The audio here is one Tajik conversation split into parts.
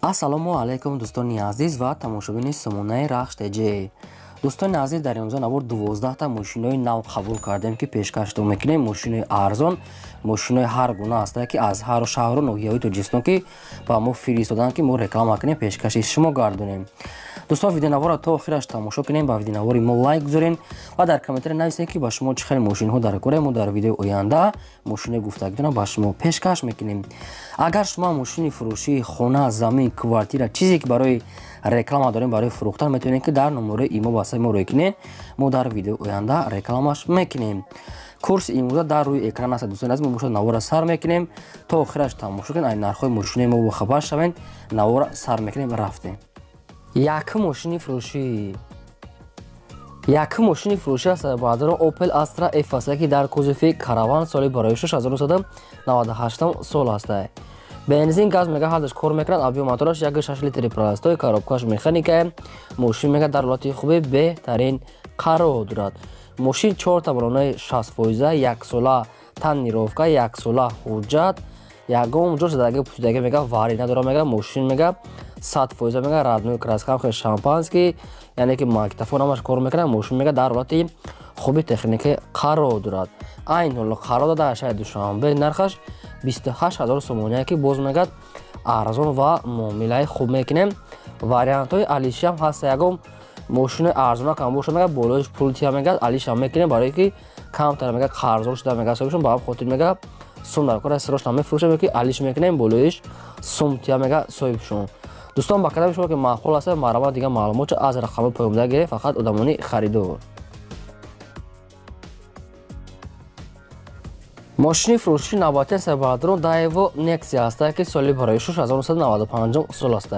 ассалому алайкум дӯстони азиз ва тамошобини сомонаи рахш теҷи. дӯстони азиз, дар имрӯза навор 12та мошинои нав қабул кардем ки пешкашто мекунем. Мошинои арзон, мошинои ҳар гуна ҳастанд ки аз ҳару шаҳру ноҳияҳои Тоҷикистон ки ба мо фиристоданд ки мо реклама кунем, пешкаши шумо гардонем. дӯстон, видеонавора то охираш тамошо кунем, ба видеонавори мо лайк гузорен ва дар комментаре нависед ки ба шумо чӣ хеле мошинҳо дар кора. Мо дар видеои оянда мошинои гуфтагидона ба шумо пешкаш мекунем. агар шумо мошини фурӯшии хона, замин, квартира, чизе ки барои реклама дорем, барои фурӯхтан, метавонед ки дар номерои имо ба саи мо рой кунед. мо дар видеои оянда рекламаш мекунем. курси имрӯза дар рӯи экран аст. дӯстони азиз, мо бошад навора сар мекунем то охираш тамошо кунед. ай нархҳои мошинои мо бохабар шавед. навора сар мекунем, рафтем. Якум мошини фурӯшӣ аст баъдро Opel Astra F аст ки дар кузуфи караван соли барои 1998 сол аст. бензин, газ мега ҳардаш кор мекунад. Авиомотораш 1.6 литри простой, коробкаш механика. Мошин мега дар ҳолати хуби беҳтарин қарор дорад. мошин 4 таблонаи 60%, 1 сола танировка, 1 сола ҳуҷҷат, ягон ҷо задаги пусидаги мега варӣ надора мега. мошин мега 100% мега родной краска хе шампанский, яъне ки магнитофон ҳамаш кор мекунад. мошин мега дар ҳолати хуби техника қарор дорад. айн ҳоло қарор дада шаҳри Душанбе. нархаш 28000 сомония ки боз мегад арзон ва муомилаи хуб мекунем. вариантҳои алиши ҳам ҳаст. ягон мошини арзона кам боша мега болоиш пултия мега алиша мекунем, барое ки камтар мега қарзор шуда мега соҳибшон ба ҳам хотир мега сум дар кора сирош намефурӯшем ки алиш мекунем болоиш сумтия мега соҳибшон. дӯстон, ба калами шумо ки маъқул аст, марава дигар маълумотро аз рақами поёмда гирем, фақат одамони харидор. мошини фурӯшии навбатӣ аст баъдро Daewoo Nexia аст ки соли барои 1995 сол аст.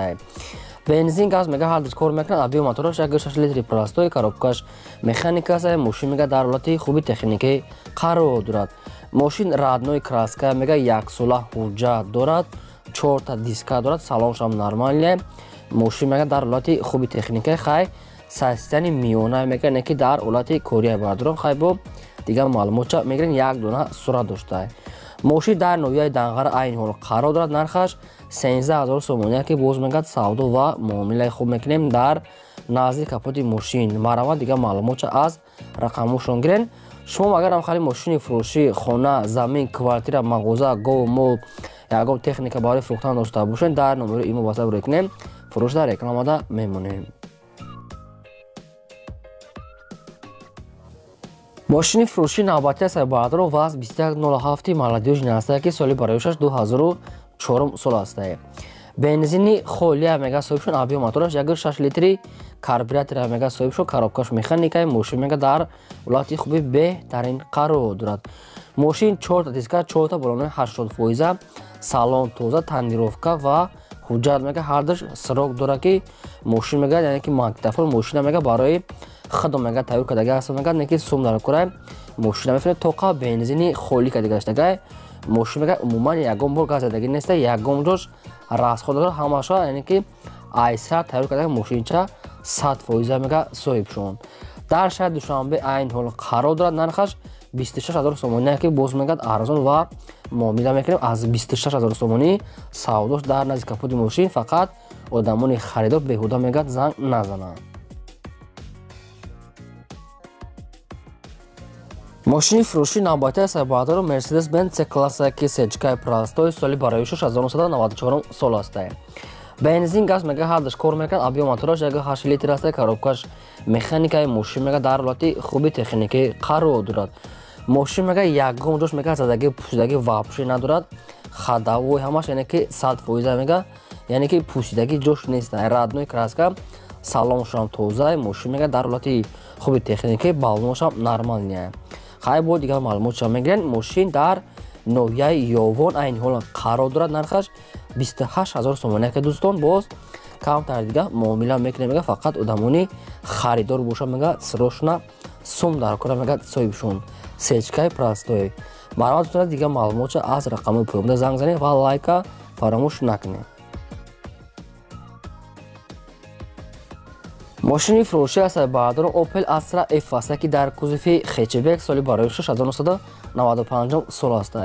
бензин, газ мега ҳардаш кор мекунад. авиомотораш 1.6 литри простой, коробкаш механика аст. мошин мега дар ҳолати хуби техникаи қарор дорад. мошин родной краска мега 1 сола ҳуҷҷат дорад, 4 диска дорад, салоншам нормалия. мошин мега дар ҳолати хуби техникаи хай састани миёна мега, не ки дар ҳолати кория бардорам хай бо дигар маълумота мегирен. як дона сурат дошта. мошин дар ноҳияи Данғара айн ҳол қарор дорад. нархаш 13000 сомония ки боз мегад савдо ва муомилаи хуб мекунем дар назди капоти мошин. марава дигар маълумота аз рақамошон гирен. шумо агарам хали мошини фурӯшии хона, замин, квартира, мағоза, гов, мол, ягон техника барои фурӯхтан дошта бошед, дар номерои имо ба саб рой кунем, фурӯшда рекламада мемонем. мошини фурӯшии навбатӣ аст баъдро ВАЗ 2107 молодёжни аст ки соли барои 2004 сол аст. бензини холия мега соҳибшон. авиомотораш 1.6 литри карбюратора мега соҳибшон. коробкаш механика. мошин мега дар ҳолати хуби беҳтарин қарор дорад. мошин 4 диска, 4 балони 80%, салон тоза, танировка ва ҳуҷҷат мега ҳардаш сирок дорад ки мошин мега, яъне ки магнитофон мошина мега барои хидом мега тайёр кардага аст мега, не ки сум дар кора мошина мефинед тоқа бензини холӣ кардага аштага. мошин мега умуман ягон бор газ задаги нест, ягон ҷош расход дорад, ҳамаша яъне ки айсар тайёр кардага мошинча 100% мега соҳибшон. дар шаҳри Душанбе айн ҳол қарор дорад. нархаш 26000 сомония ки боз мегад арзон ва муомила мекунем. аз 26000 сомонӣ савдош дар назди капоти мошин, фақат одамони харидор беҳуда мегад занг назананд. мошини фурӯшии навбатӣ аст баъдро Mercedes-Benz C-класса ки сечкаи простой, соли барои 1994 сол аст. бензин, газ мега ҳардаш кор мекунад. авиомотораш 1.8 литр аст, коробкаш механика. мошин мега дар ҳолати хуби техникаи қарор дорад. мошин мега ягон ҷош мега задаги пусидаги вапши надорад. хадавои ҳамаш яъне ки 100% мега, яъне ки пусидаги ҷош нест. родной краска, салоншам тоза. мошин мега дар ҳолати хуби техникаи балонашам нормалия. хай бо дигар маълумотша мегирен. мошин дар ноҳияи Ёвон айн ҳол қарор дорад. нархаш 28000 сомония ки дӯстон, боз камтар дига муомила мекунем мега, фақат одамони харидор боша мега, сирошна сум дар кора мега соҳибшон. сечкаи простой. марва дӯстона дигар маълумотша аз рақами поёмда занг занед ва лайка фаромӯш накунед. мошини фурӯшӣ аст баъдро Opel Astra F аст ки дар кузуфи хечебек соли барои 1995 сол аст.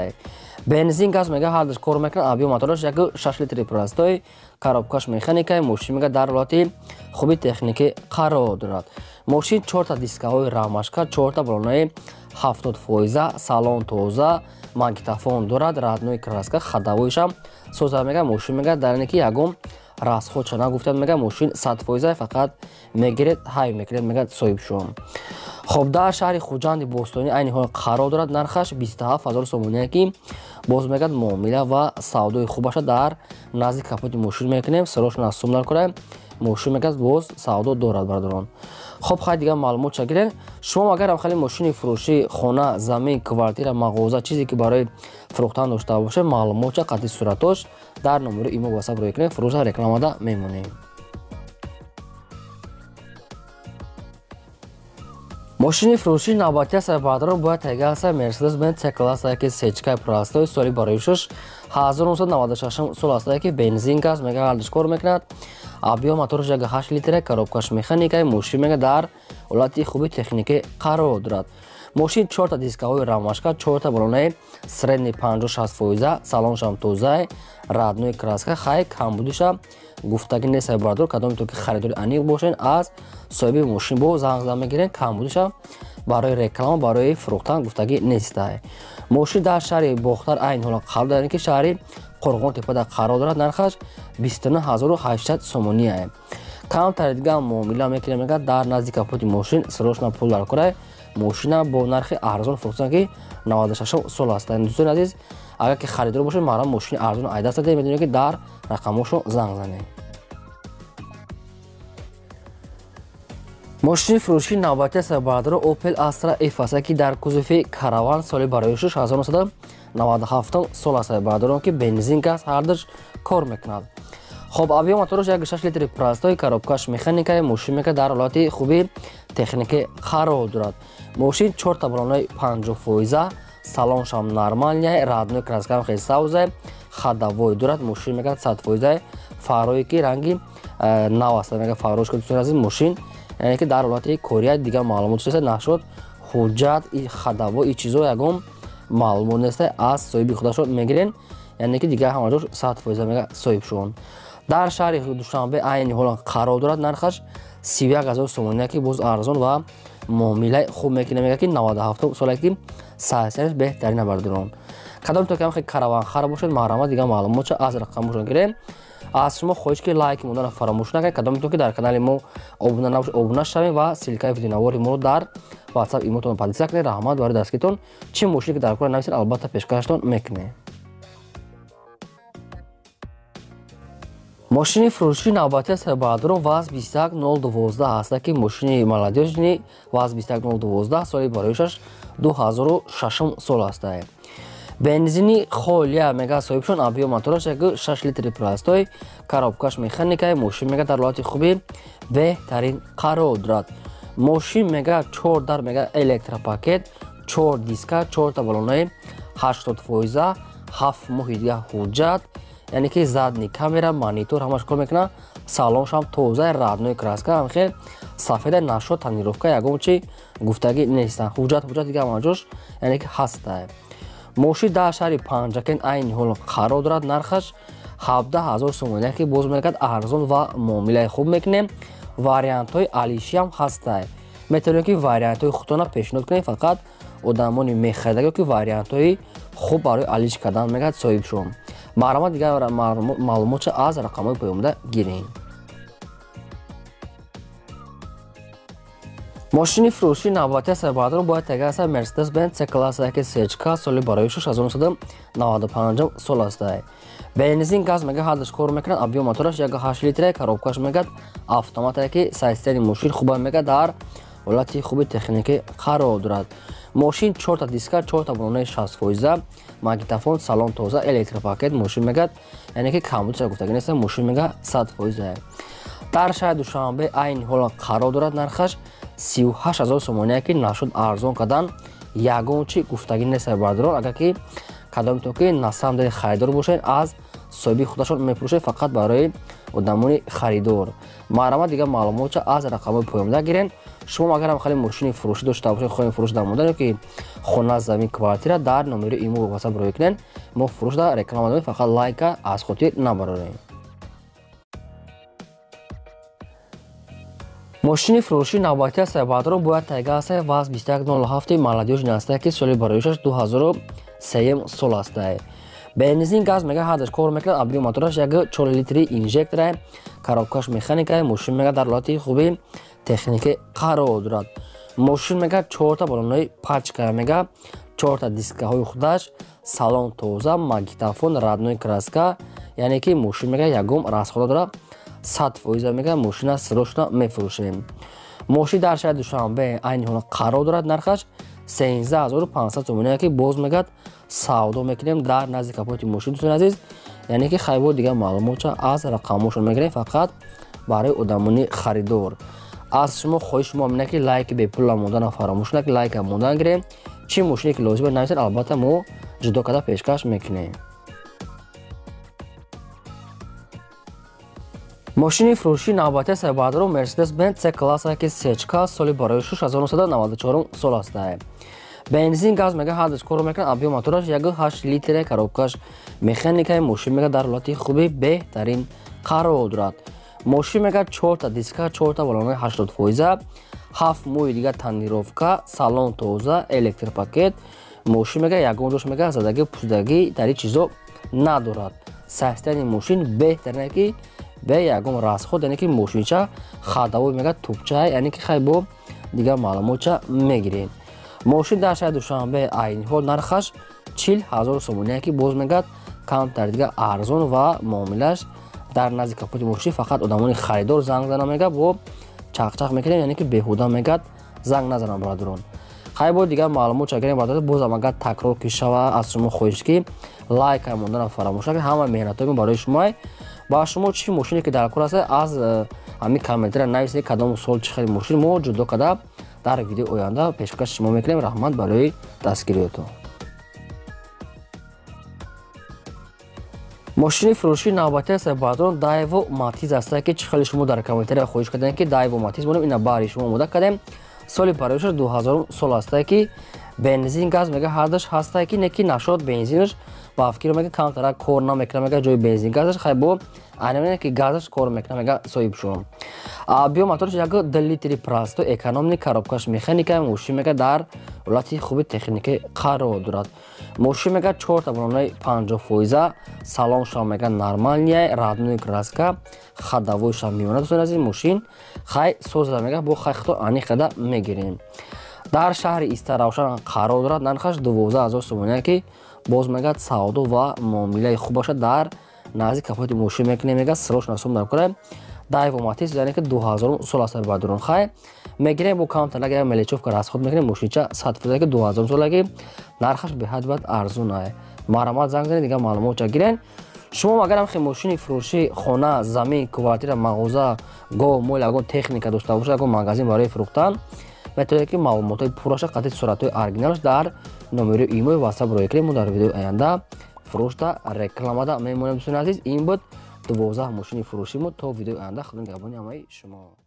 бензин газ мега ҳардуш кор мекунад. объем мотораш 6 литри простой, коробкаш механикаи, мошин мега дар ҳолати хуби техникӣ қарор дорад. мошин 4 та дискаҳои рамашка, 4 та балонаи 70%, салон тоза, магнитофон дорад, раднои краска, хадавоишам соза мега. мошин мега дар ин ки ягон расход нагуфтад мега. мошин 100% фақат мегиред ҳай мекунед мега соҳибшон. хоб дар шаҳри хуҷанди бостонӣ айни ҳол қарор дорад. нархаш 27000 сомоние ки боз мегад муомила ва савдои хубаша дар назди капоти мошин мекунем. сарошон аз сум наркураем. мошин мегад боз савдо дорад бардорон. хоб хай дигар маълумот чагирен. шумо агарам хали мошини фурӯшӣ хона, замин, квартира, мағоза чизе ки барои фурӯхтан дошта боше маълумотча қатъи суратош дар номери имо васаб рӯй кунед. фурӯша рекламада мемонем. мошини фурӯшии навбатия сарбардорон бояд тайга аст Mercedes-Benz C-класс ки сечкаи простой соли барои 1996 сол аст ки бензин газ мега ҳардуш кор мекунад. объем мотораш 8 литре, коробкаш механикаи, мошин мега дар ҳолати хуби техникӣ қарор дорад. мошин 4 та дискаҳои рамашка, 4 та балонаи средни 50-60%, салоншам тоза, раднои краска, хай камбудиша гуфтагӣ нест сарбардор. кадоме то ки харидори аниқ бошен аз соҳиби мошин бо занг зада мегирен. камбудиша барои реклама, барои фурӯхтан гуфтагӣ нестай. мошин дар шаҳри бохтар айни ҳола қарор дорад ки шаҳри қурғонтепада қарор дорад. нархаш 29800 сомония. камтари дигар муомила мекунем мега дар назди капоти мошин сарошна пул дар кора. мошина бо нархи арзон фурӯхтан ки 96 сол аст. дӯстони азиз, агар ки харидор бошед марам мошини арзон айда саде медонед ки дар рақамошо занг занед. мошини фурӯшии навбатия сарбардорон Opel Astra F аст ки дар кузуфи караван соли барои 1997 сол аст сарбардорон ки бензин газ ҳардуш кор мекунад. хоб объем мотораш 6 литри простой, коробкаш механикаи, мошин мега дар ҳолати хуби техникӣ қарор дорад. мошин 4 та балонаи 50%, салоншам нормалния, раднои краскам хел савза, хадавой дорад. мошин мега 100%, фарои ки ранги нав аст мега. фарош ки дӯстони азиз мошин яъне ки дар ҳолати кория дигар маълумотш нест, нашуд ҳуҷҷат и хадаво и чизо ягон маълумот нест аз соҳиби худашон мегирен, яъне ки дигар ҳамаҷош 100% мега соҳибшон. дар шаҳри душанбе айни ҳолан қарор дорад. нархаш 31000 сомония ки боз арзон ва муомилаи хуб мекунем мега ки 97 соле ки сайсиаш беҳтарина бардорон. кадом то ки ҳам караван хар бошед маҳрама дигар маълумотша аз рақамошон гирем. аз шумо хоҳиш ки лайки мудана фаромӯш накунед. кадом то ки дар канали мо обуна набошед обуна шавед ва силкаи видеонавори моро дар WhatsApp имотон подписа кунед. раҳмат барои дастгиритон. чӣ мошине ки дар кора нависед албатта пешкаштон мекунед. мошини фурӯшии навбатия сарбардорон ВАЗ 21012 аст ки мошини молодежни ВАЗ 21012 соли барои 2006 сол аст. бензини холия мега соҳибшон. объем мотораш 6 литри простой, коробкаш механикаи, мошин мега дар ҳолати хуби беҳтарин қарор дорад. мошин мега 4 дар мега электропакет, 4 диска, 4 та балонаи 80%, 7 моҳи дигар ҳуҷҷат, яъне ки задни камера, монитор ҳамаш кор мекунад. салоншам тоза, раднои краска ҳам хел сафеда, нашод, тонировка ягон чи гуфтагӣ нестан. ҳуҷҷат дигар ҳамаҷош яъне ки ҳаста. мошин дар шаҳри панҷакен айни ҳол қарор дорад. нархаш 17000 сомония ки боз мегӯяд арзон ва муомилаи хуб мекунем. вариантҳои алишиам ҳаста. метавонем ки вариантҳои худтона пешниҳод кунем. фақат одамони мехаридаго ки вариантҳои хуб барои алиш кардан мегӯяд соҳибшон. маълума дигар маълумотша аз рақамҳои поёмда гирем. мошини фурӯшии навбатия сарбардорон бояд тайга аст Mercedes-Benz C-класс сечка соли барои 1995 сол аст. бензин газ мега ҳардуш кор мекунад. объем мотораш 8 литре, коробкаш мегӯяд автомат ки сайстени мошин хуба мега дар ҳолати хуби техникӣ қарор дорад. мошин 4 та диска, 4 та балонаи 60%, магнитофон, салон тоза, электропакет, мошин мегӯяд яъне ки камбудша гуфтагӣ нест, мошин мега 100%. дар шаҳри душанбе айни ҳола қарор дорад. нархаш 38000 сомония ки нашуд арзон кардан ягон чи гуфтагӣ нест сарбардорон. агар ки кадом то ки насамдаи харидор бошед аз соҳиби худашон мефурӯшед фақат барои одамони харидор. маҳрама дигар маълумотша аз рақамҳои поёмда гирен. шумо агарам хали мошини фурӯшӣ дошта бошед, хоҳем фурӯш дар модан ки хона, замин, квартира, дар номери имо ва ватсап роё кунед. мо фурӯшда реклама додем, фақат лайка аз хотир набарорем. мошини фурӯши навбатӣ аст. баъдро бояд тайга аст ваз 2107 маладиёш наста ки соли бароишаш 2003 сол аст. бензин газ мега ҳадаш кор мекунад. абри мотораш як 4 литри инжектора, коробкаш механика, мошин мега дар ҳолати хуби техники қарор дорад. мошин мега 4 та балонои пачка мега, 4 та дискаҳои худаш, салон тоза, магнитофон, радной краска, яъне ки мошин мега ягом расхода дорад. 100% мега мошина срочно мефурӯшем. мошин дар шаҳри Душанбе айни ҳола қарор дорад. нархаш 13500 сомония ки боз мегад савдо мекунем дар назди капоти мошин. дӯстони азиз, яъне ки хайбо дигар маълумота аз рақамошон мегирем фақат барои одамони харидор. аз шумо хоҳиш меоинад ки лайки бепула монданро фаромӯш накунед, лайка мондан гирем. чӣ мошине ки лозим нависед, албатта мо ҷудо карда пешкаш мекунем. мошини фурӯши навбатӣ аст. баъдро Mercedes-Benz C-класса ки сечка соли бароишаш 1994 сол аст. бензин газ мега ҳадаш кор мекунад. абъём мотораш 1.8 литр, коробкаш механика, мошин мега дар ҳолати хуби беҳтарин қарор дорад. мошин мега 4 та диска, 4 та балонои 80%, 7 моҳи дига танировка, салон тоза, электропакет. мошин мега ягон дош мега задагӣ пусдагӣ тари чизо надорад. састани мошин беҳтарина ки бе ягон расход, яъне ки мошинча хадавой мега тӯбча, яъне ки хайбо дигар маълумотча мегирем. мошин дар шаҳри Душанбе айни ҳол нархаш 40 000 сомония ки боз мегад камтар дига арзон ва муомилаш дар назди капоти мошин фақат одамони харидор занг зана мега бо чақчақ мекунем, яъне ки беҳуда мегад занг назанам барадорон. хайбо дигар маълумотча гирем баъд бозам агар такрор ки шава аз шумо хоҳиш ки лайка монданро фаромӯш накунед. ҳама меҳнатои барои шумо. ба шумо чӣ мошине ки дар кор аст аз ҳамин комментария нависед, кадом сол чӣ хел мошин мо ҷудо карда дар видеои оянда пешкаши шумо мекунем. раҳмат барои дастгириётон. мошини фурӯши навбатӣ аст. баъдро Daewoo Matiz аст ки чӣ хеле шумо дар комментария хоҳиш кардем ки Daewoo Matiz монем. ина баъри шумо омода кардем. соли бароишаш 2000 сол аст ки бензин газ мега ҳардаш ҳаст ки не ки нашод бензинаш ба фикр мега камтара кор намекунад мега ҷои бензин газаш хайбо айнамена ки газаш кор мекунад мега соҳиб шум. абъём мотораш як 2 литри простой экономни, коробкаш механика, мошин мега дар ҳолати хуби техники қарор дорад. мошин мега 4 та балонои 50%, салонша мега нормалния, радной краска, хадавойша меёна. дӯстони азиз, мошин хай созда мега бо хай хито аниқада мегирем. дар шаҳри Иста Равшан қарор дорад. нархаш 12000 сомония ки боз мегад савдо ва муомилаи хубаша дар назди капоти мошин мекунем мега срочно сум дар кора. Daewoo Matiz яъне ки 2000 сол аст. баъдурон хай мегирем бо камтар ага мелечовка расход мекунем. мошинча 100% ки 2000 солаги нархаш беҳад бад арзон аст. марамат занг занед дигар маълумотча гирен. шумо агарам хе мошини фурӯши хона, замин, квартира, мағоза, гов, мол ягон техника дошта бошед, ягон магазин барои фурӯхтан, метавонед ки маълумотҳои пурраша қатъи суратҳои оригиналаш дар номери имои ватсап роё кунем. мо дар видеои оянда фурӯшда рекламада мемонем. дӯстони азиз, ин буд 12 мошини фурӯши мо. то видеои оянда худо нигаҳбони ҳамаи шумо.